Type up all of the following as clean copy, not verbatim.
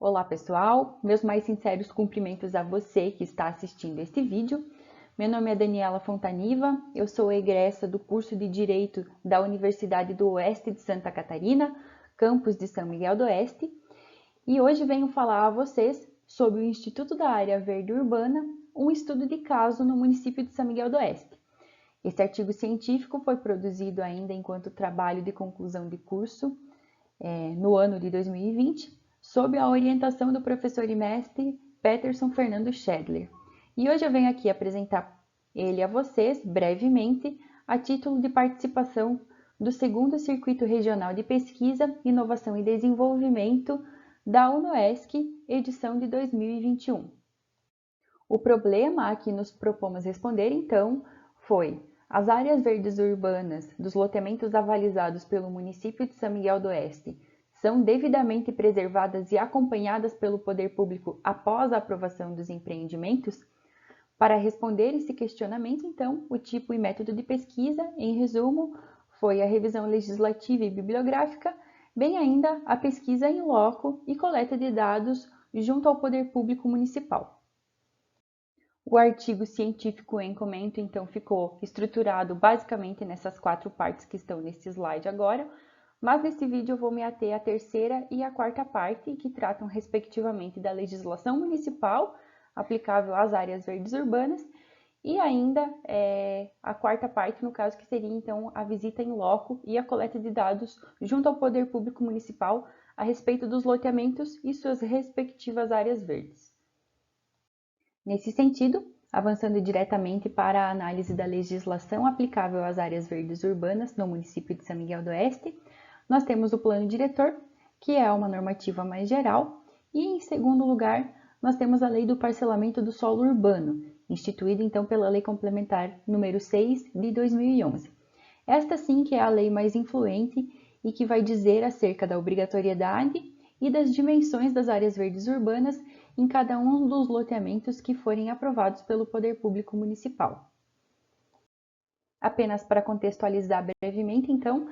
Olá pessoal, meus mais sinceros cumprimentos a você que está assistindo este vídeo. Meu nome é Daniela Fontaniva, eu sou egressa do curso de Direito da Universidade do Oeste de Santa Catarina, campus de São Miguel do Oeste, e hoje venho falar a vocês sobre o Instituto da Área Verde Urbana, um estudo de caso no município de São Miguel do Oeste. Este artigo científico foi produzido ainda enquanto trabalho de conclusão de curso no ano de 2020, sob a orientação do professor e mestre Peterson Fernando Schedler. E hoje eu venho aqui apresentar ele a vocês, brevemente, a título de participação do 2º Circuito Regional de Pesquisa, Inovação e Desenvolvimento da UNOESC, edição de 2021. O problema a que nos propomos responder, então, foi: as áreas verdes urbanas dos loteamentos avalizados pelo município de São Miguel do Oeste são devidamente preservadas e acompanhadas pelo poder público após a aprovação dos empreendimentos? Para responder esse questionamento, então, o tipo e método de pesquisa, em resumo, foi a revisão legislativa e bibliográfica, bem ainda a pesquisa in loco e coleta de dados junto ao poder público municipal. O artigo científico em comento, então, ficou estruturado basicamente nessas 4 partes que estão neste slide agora, mas nesse vídeo eu vou me ater à 3ª e à 4ª parte, que tratam respectivamente da legislação municipal aplicável às áreas verdes urbanas, e ainda a 4ª parte, no caso, que seria então a visita in loco e a coleta de dados junto ao poder público municipal a respeito dos loteamentos e suas respectivas áreas verdes. Nesse sentido, avançando diretamente para a análise da legislação aplicável às áreas verdes urbanas no município de São Miguel do Oeste, nós temos o Plano Diretor, que é uma normativa mais geral, e em segundo lugar, nós temos a Lei do Parcelamento do Solo Urbano, instituída então pela Lei Complementar número 6 de 2011. Esta sim que é a lei mais influente e que vai dizer acerca da obrigatoriedade e das dimensões das áreas verdes urbanas em cada um dos loteamentos que forem aprovados pelo Poder Público Municipal. Apenas para contextualizar brevemente, então,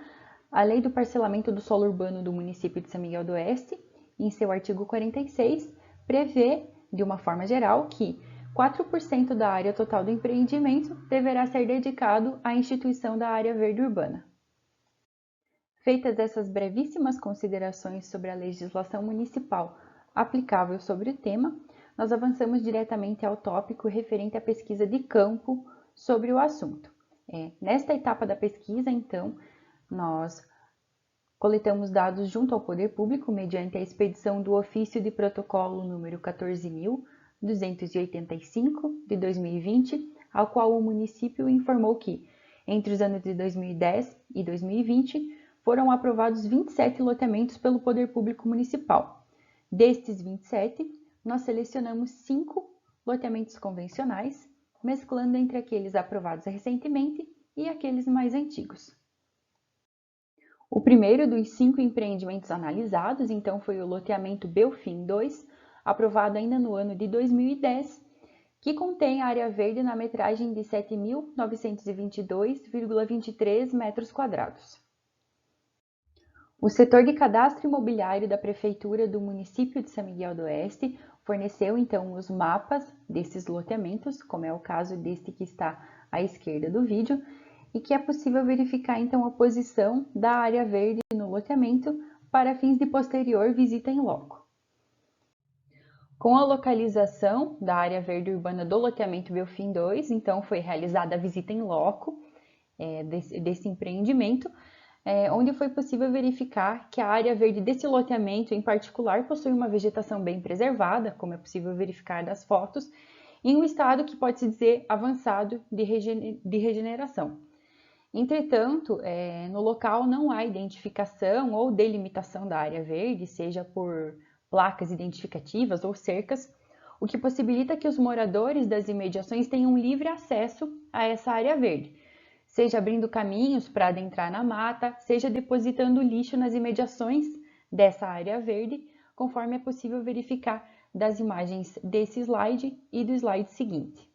a Lei do Parcelamento do Solo Urbano do município de São Miguel do Oeste, em seu artigo 46, prevê, de uma forma geral, que 4% da área total do empreendimento deverá ser dedicado à instituição da área verde urbana. Feitas essas brevíssimas considerações sobre a legislação municipal aplicável sobre o tema, nós avançamos diretamente ao tópico referente à pesquisa de campo sobre o assunto. Nesta etapa da pesquisa, então, nós coletamos dados junto ao poder público mediante a expedição do ofício de protocolo número 14.285 de 2020, ao qual o município informou que, entre os anos de 2010 e 2020, foram aprovados 27 loteamentos pelo poder público municipal. Destes 27, nós selecionamos 5 loteamentos convencionais, mesclando entre aqueles aprovados recentemente e aqueles mais antigos. O primeiro dos 5 empreendimentos analisados, então, foi o loteamento Belfim 2, aprovado ainda no ano de 2010, que contém área verde na metragem de 7.922,23 metros quadrados. O setor de cadastro imobiliário da Prefeitura do município de São Miguel do Oeste forneceu, então, os mapas desses loteamentos, como é o caso deste que está à esquerda do vídeo, e que é possível verificar, então, a posição da área verde no loteamento para fins de posterior visita in loco. Com a localização da área verde urbana do loteamento Belfim 2, então, foi realizada a visita in loco desse empreendimento, onde foi possível verificar que a área verde desse loteamento em particular possui uma vegetação bem preservada, como é possível verificar das fotos, em um estado que pode-se dizer avançado de regeneração. Entretanto, no local não há identificação ou delimitação da área verde, seja por placas identificativas ou cercas, o que possibilita que os moradores das imediações tenham livre acesso a essa área verde, seja abrindo caminhos para adentrar na mata, seja depositando lixo nas imediações dessa área verde, conforme é possível verificar das imagens desse slide e do slide seguinte.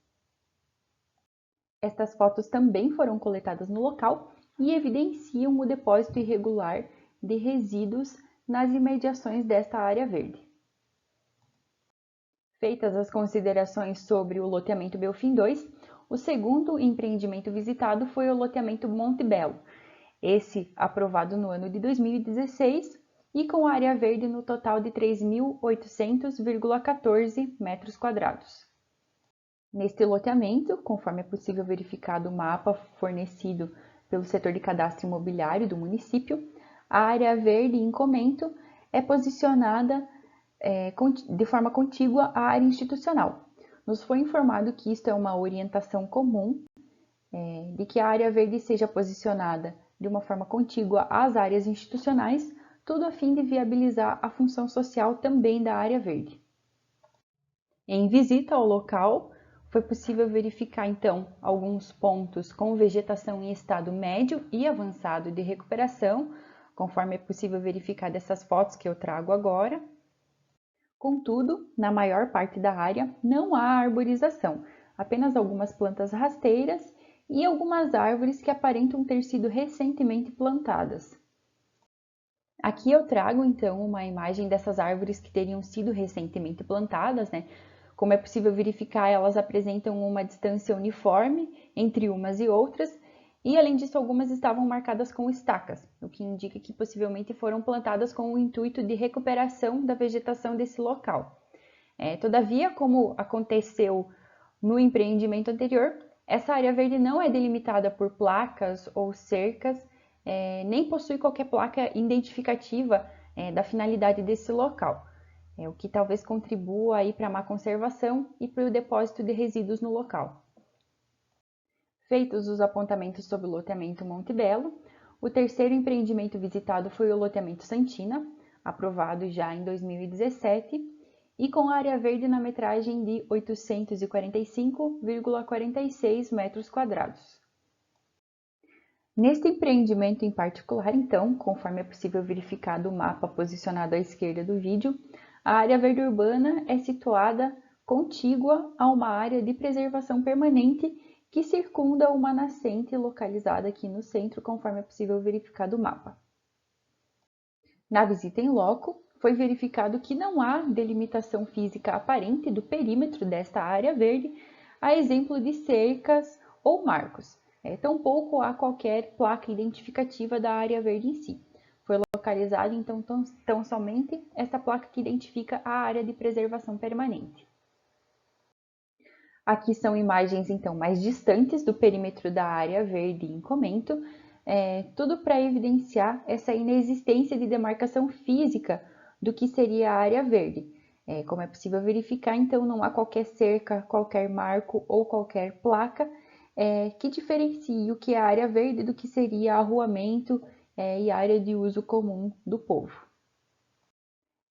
Estas fotos também foram coletadas no local e evidenciam o depósito irregular de resíduos nas imediações desta área verde. Feitas as considerações sobre o loteamento Belfim 2, o segundo empreendimento visitado foi o loteamento Monte Belo, esse aprovado no ano de 2016 e com área verde no total de 3.800,14 metros quadrados. Neste loteamento, conforme é possível verificar do mapa fornecido pelo setor de cadastro imobiliário do município, a área verde em comento é posicionada de forma contígua à área institucional. Nos foi informado que isto é uma orientação comum, de que a área verde seja posicionada de uma forma contígua às áreas institucionais, tudo a fim de viabilizar a função social também da área verde. Em visita ao local, foi possível verificar então alguns pontos com vegetação em estado médio e avançado de recuperação, conforme é possível verificar dessas fotos que eu trago agora. Contudo, na maior parte da área não há arborização, apenas algumas plantas rasteiras e algumas árvores que aparentam ter sido recentemente plantadas. Aqui eu trago então uma imagem dessas árvores que teriam sido recentemente plantadas, né? Como é possível verificar, elas apresentam uma distância uniforme entre umas e outras, e além disso, algumas estavam marcadas com estacas, o que indica que possivelmente foram plantadas com o intuito de recuperação da vegetação desse local. Todavia, como aconteceu no empreendimento anterior, essa área verde não é delimitada por placas ou cercas, nem possui qualquer placa identificativa da finalidade desse local, o que talvez contribua para a má conservação e para o depósito de resíduos no local. Feitos os apontamentos sobre o loteamento Monte Belo, o terceiro empreendimento visitado foi o loteamento Santina, aprovado já em 2017, e com área verde na metragem de 845,46 metros quadrados. Neste empreendimento em particular, então, conforme é possível verificar do mapa posicionado à esquerda do vídeo, a área verde urbana é situada contígua a uma área de preservação permanente que circunda uma nascente localizada aqui no centro, conforme é possível verificar do mapa. Na visita em loco, foi verificado que não há delimitação física aparente do perímetro desta área verde, a exemplo de cercas ou marcos. Tampouco há qualquer placa identificativa da área verde em si. Foi localizada então tão somente essa placa que identifica a área de preservação permanente. Aqui são imagens então mais distantes do perímetro da área verde em comento, tudo para evidenciar essa inexistência de demarcação física do que seria a área verde. Como é possível verificar, então não há qualquer cerca, qualquer marco ou qualquer placa que diferencie o que é a área verde do que seria arruamento e área de uso comum do povo.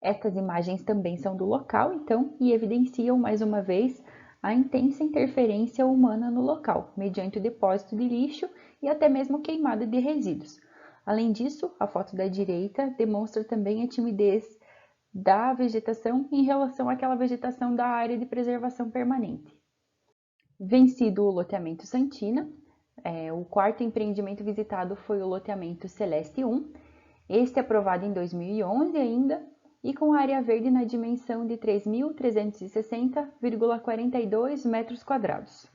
Estas imagens também são do local, então, e evidenciam mais uma vez a intensa interferência humana no local, mediante o depósito de lixo e até mesmo queimada de resíduos. Além disso, a foto da direita demonstra também a timidez da vegetação em relação àquela vegetação da área de preservação permanente. Vencido o loteamento Santina, o quarto empreendimento visitado foi o loteamento Celeste 1, este aprovado em 2011 ainda, e com área verde na dimensão de 3.360,42 metros quadrados.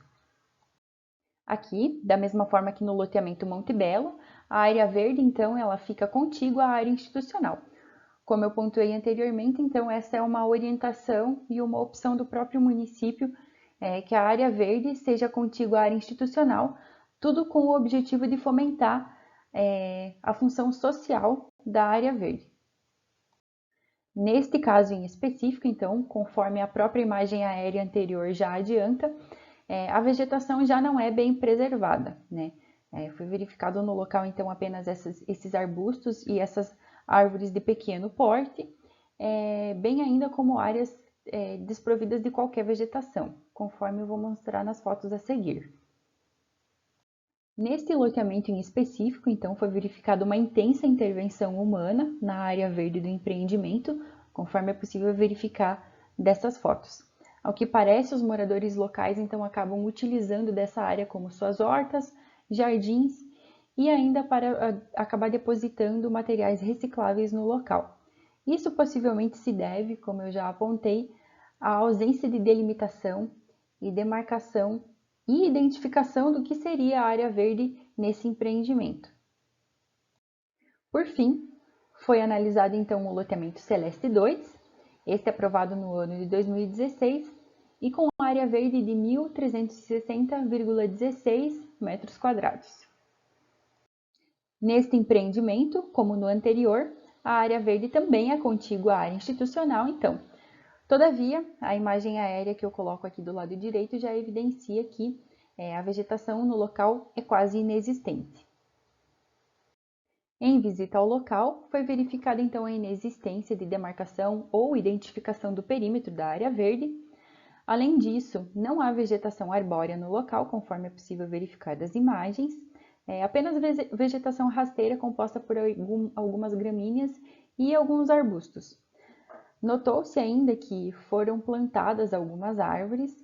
Aqui, da mesma forma que no loteamento Monte Belo, a área verde, então, ela fica contígua à área institucional. Como eu pontuei anteriormente, então, essa é uma orientação e uma opção do próprio município, que a área verde seja contígua à área institucional, tudo com o objetivo de fomentar a função social da área verde. Neste caso em específico, então, conforme a própria imagem aérea anterior já adianta, a vegetação já não é bem preservada, né? Foi verificado no local, então, apenas esses arbustos e essas árvores de pequeno porte, bem ainda como áreas desprovidas de qualquer vegetação, conforme eu vou mostrar nas fotos a seguir. Neste loteamento em específico, então, foi verificada uma intensa intervenção humana na área verde do empreendimento, conforme é possível verificar dessas fotos. Ao que parece, os moradores locais, então, acabam utilizando dessa área como suas hortas, jardins e ainda para acabar depositando materiais recicláveis no local. Isso possivelmente se deve, como eu já apontei, a ausência de delimitação e demarcação e identificação do que seria a área verde nesse empreendimento. Por fim, foi analisado então o loteamento Celeste 2, este aprovado no ano de 2016, e com área verde de 1.360,16 metros quadrados. Neste empreendimento, como no anterior, a área verde também é contígua à área institucional, então. Todavia, a imagem aérea que eu coloco aqui do lado direito já evidencia que a vegetação no local é quase inexistente. Em visita ao local, foi verificada então a inexistência de demarcação ou identificação do perímetro da área verde. Além disso, não há vegetação arbórea no local, conforme é possível verificar das imagens, apenas vegetação rasteira composta por algumas gramíneas e alguns arbustos. Notou-se ainda que foram plantadas algumas árvores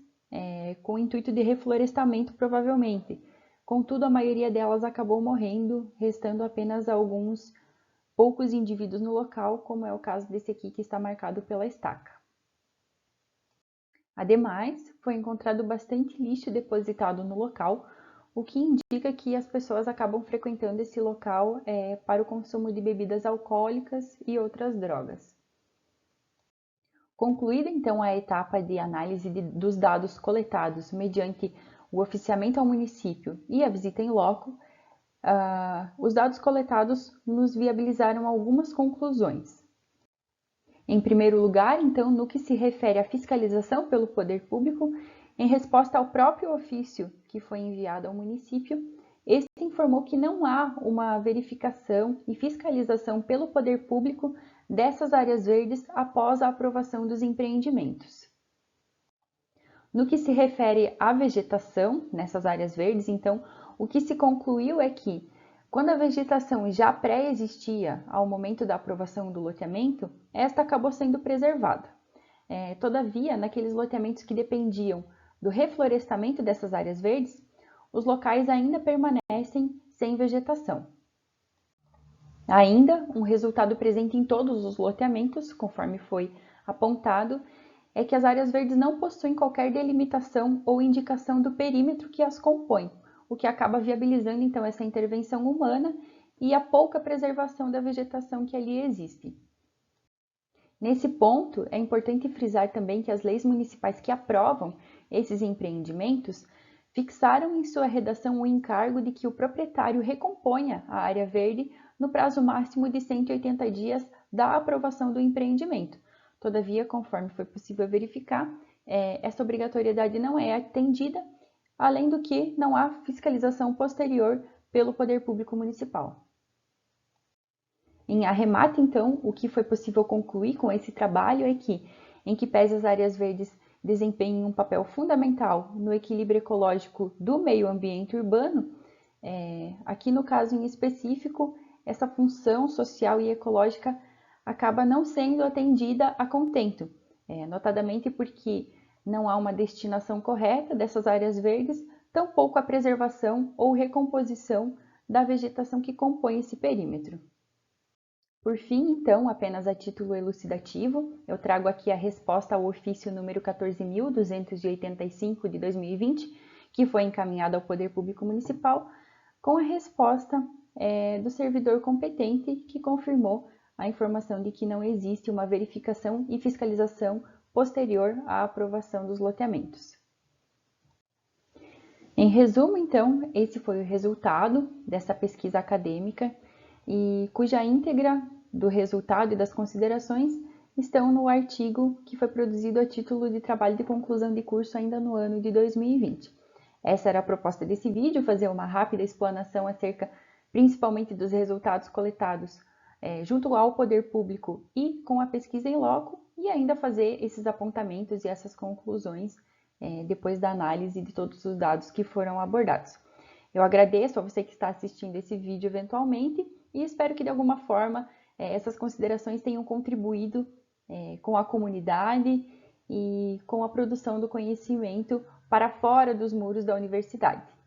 com o intuito de reflorestamento, provavelmente. Contudo, a maioria delas acabou morrendo, restando apenas alguns poucos indivíduos no local, como é o caso desse aqui que está marcado pela estaca. Ademais, foi encontrado bastante lixo depositado no local, o que indica que as pessoas acabam frequentando esse local para o consumo de bebidas alcoólicas e outras drogas. Concluída então a etapa de análise dos dados coletados mediante o oficiamento ao município e a visita em loco, os dados coletados nos viabilizaram algumas conclusões. Em primeiro lugar, então, no que se refere à fiscalização pelo poder público, em resposta ao próprio ofício que foi enviado ao município, este informou que não há uma verificação e fiscalização pelo poder público dessas áreas verdes após a aprovação dos empreendimentos. No que se refere à vegetação nessas áreas verdes, então, o que se concluiu é que, quando a vegetação já pré-existia ao momento da aprovação do loteamento, esta acabou sendo preservada. Todavia, naqueles loteamentos que dependiam do reflorestamento dessas áreas verdes, os locais ainda permanecem sem vegetação. Ainda, um resultado presente em todos os loteamentos, conforme foi apontado, é que as áreas verdes não possuem qualquer delimitação ou indicação do perímetro que as compõe, o que acaba viabilizando então essa intervenção humana e a pouca preservação da vegetação que ali existe. Nesse ponto, é importante frisar também que as leis municipais que aprovam esses empreendimentos fixaram em sua redação o encargo de que o proprietário recomponha a área verde no prazo máximo de 180 dias da aprovação do empreendimento. Todavia, conforme foi possível verificar, essa obrigatoriedade não é atendida, além do que não há fiscalização posterior pelo poder público municipal. Em arremate, então, o que foi possível concluir com esse trabalho é que, em que pese as áreas verdes desempenhem um papel fundamental no equilíbrio ecológico do meio ambiente urbano, aqui no caso em específico, essa função social e ecológica acaba não sendo atendida a contento, notadamente porque não há uma destinação correta dessas áreas verdes, tampouco a preservação ou recomposição da vegetação que compõe esse perímetro. Por fim, então, apenas a título elucidativo, eu trago aqui a resposta ao ofício número 14.285 de 2020, que foi encaminhado ao Poder Público Municipal, com a resposta do servidor competente que confirmou a informação de que não existe uma verificação e fiscalização posterior à aprovação dos loteamentos. Em resumo, então, esse foi o resultado dessa pesquisa acadêmica e cuja íntegra do resultado e das considerações estão no artigo que foi produzido a título de trabalho de conclusão de curso ainda no ano de 2020. Essa era a proposta desse vídeo, fazer uma rápida explanação acerca principalmente dos resultados coletados junto ao poder público e com a pesquisa em loco, e ainda fazer esses apontamentos e essas conclusões depois da análise de todos os dados que foram abordados. Eu agradeço a você que está assistindo esse vídeo eventualmente e espero que de alguma forma essas considerações tenham contribuído com a comunidade e com a produção do conhecimento para fora dos muros da universidade.